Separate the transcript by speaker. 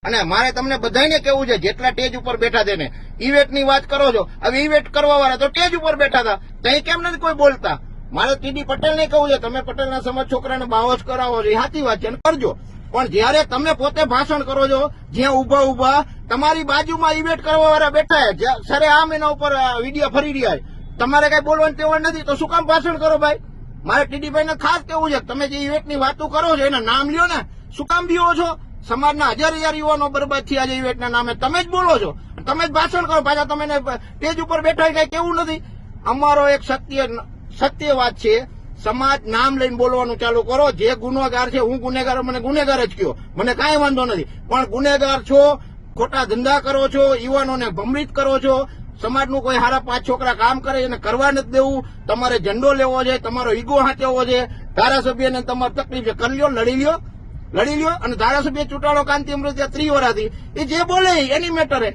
Speaker 1: અને મારે તમને બધાને કેવું છે, જેટલા સ્ટેજ ઉપર બેઠા છે ને, ઇવેન્ટની વાત કરો છો, હવે ઇવેન્ટ કરવા વાળા તો સ્ટેજ ઉપર બેઠા હતા, ત્યાં કેમ નથી કોઈ બોલતા? મારે ટીડી પટેલને કહું છે, તમે પટેલના સમાજ છોકરાને બાવોશ કરાવો છો, એ સાચી વાત છે, કરજો. પણ જયારે તમે પોતે ભાષણ કરો છો, જ્યાં ઉભા તમારી બાજુમાં ઇવેન્ટ કરવા વાળા બેઠા છે, સરે આમ એના ઉપર વિડીયો ફરી રહ્યા છે, તમારે કઈ બોલવાની તેવડ નથી, તો શું કામ ભાષણ કરો ભાઈ? મારે ટીડીભાઈને ખાસ કેવું છે, તમે જે ઇવેન્ટની વાતો કરો છો એના નામ લ્યો ને, શું કામ બીવો છો? સમાજના હજાર યુવાનો બરબાદ થયા છે ઇવેન્ટના નામે, તમે જ બોલો છો, તમે જ ભાષણ કરો, પાછા તમે સ્ટેજ ઉપર બેઠા કઈ કેવું નથી. અમારો એક સત્ય વાત છે, સમાજ નામ લઈને બોલવાનું ચાલુ કરો. જે ગુનેગાર છે, હું ગુનેગાર, મને ગુનેગાર જ કયો, મને કાંઈ વાંધો નથી, પણ ગુનેગાર છો, ખોટા ધંધા કરો છો, યુવાનોને ભ્રમિત કરો છો. સમાજનું કોઈ હારા 5 છોકરા કામ કરે એને કરવા નથી દેવું. તમારે ઝંડો લેવો છે, તમારો ઈગો હાંચવો છે, ધારાસભ્યને તમારે તકલીફ છે, કરી લ્યો, લડી લ્યો. અને ધારાસભ્ય ચૂંટાણો કાંતિ અમૃતિયા 3 વર્ષથી એ જે બોલે એની મેટર હે.